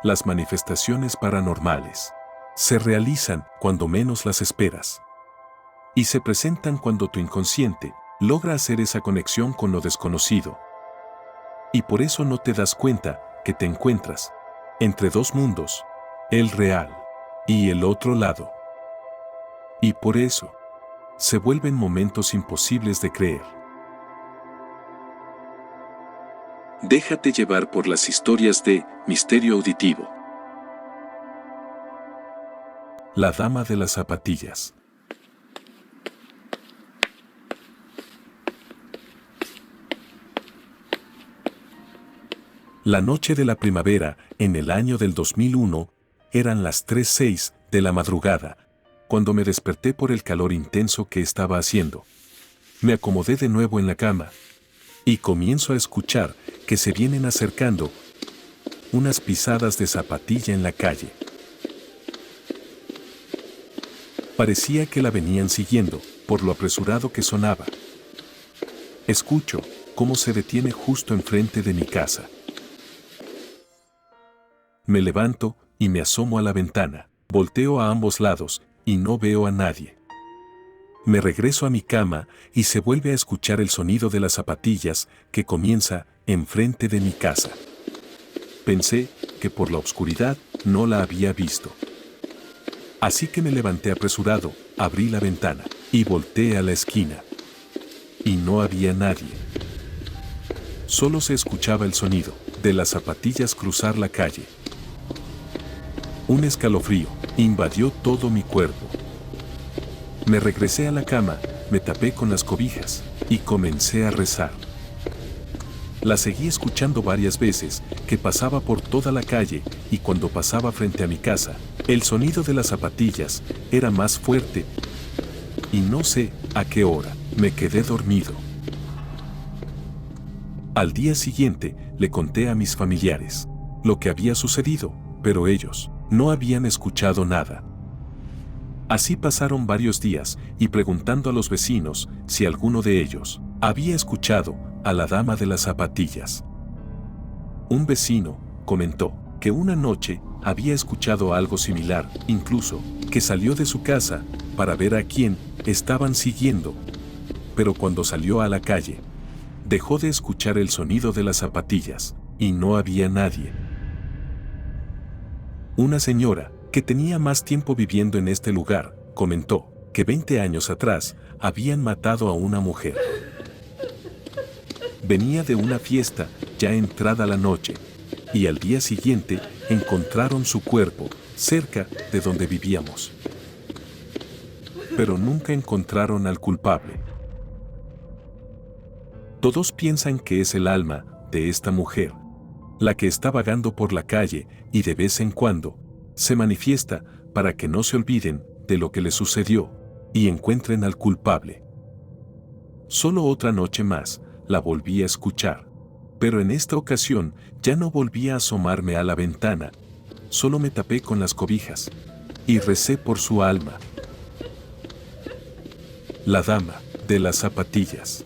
Las manifestaciones paranormales se realizan cuando menos las esperas y se presentan cuando tu inconsciente logra hacer esa conexión con lo desconocido. Y por eso no te das cuenta que te encuentras entre dos mundos, el real y el otro lado. Y por eso se vuelven momentos imposibles de creer. Déjate llevar por las historias de Misterio Auditivo. La dama de las zapatillas. La noche de la primavera, en el año del 2001, eran las 3:06 de la madrugada, cuando me desperté por el calor intenso que estaba haciendo. Me acomodé de nuevo en la cama y comienzo a escuchar que se vienen acercando unas pisadas de zapatilla en la calle. Parecía que la venían siguiendo, por lo apresurado que sonaba. Escucho cómo se detiene justo enfrente de mi casa. Me levanto y me asomo a la ventana. Volteo a ambos lados y no veo a nadie. Me regreso a mi cama y se vuelve a escuchar el sonido de las zapatillas que comienza enfrente de mi casa. Pensé que por la oscuridad no la había visto. Así que me levanté apresurado, abrí la ventana y volteé a la esquina. Y no había nadie. Solo se escuchaba el sonido de las zapatillas cruzar la calle. Un escalofrío invadió todo mi cuerpo. Me regresé a la cama, me tapé con las cobijas y comencé a rezar. La seguí escuchando varias veces, que pasaba por toda la calle y cuando pasaba frente a mi casa, el sonido de las zapatillas era más fuerte y no sé a qué hora me quedé dormido. Al día siguiente le conté a mis familiares lo que había sucedido, pero ellos no habían escuchado nada. Así pasaron varios días y preguntando a los vecinos si alguno de ellos había escuchado a la dama de las zapatillas. Un vecino comentó que una noche había escuchado algo similar, incluso que salió de su casa para ver a quién estaban siguiendo. Pero cuando salió a la calle, dejó de escuchar el sonido de las zapatillas y no había nadie. Una señora que tenía más tiempo viviendo en este lugar comentó que 20 años atrás habían matado a una mujer. Venía de una fiesta ya entrada la noche y al día siguiente encontraron su cuerpo cerca de donde vivíamos. Pero nunca encontraron al culpable. Todos piensan que es el alma de esta mujer, la que está vagando por la calle y de vez en cuando se manifiesta para que no se olviden de lo que les sucedió y encuentren al culpable. Solo otra noche más la volví a escuchar, pero en esta ocasión ya no volví a asomarme a la ventana, solo me tapé con las cobijas y recé por su alma. La dama de las zapatillas.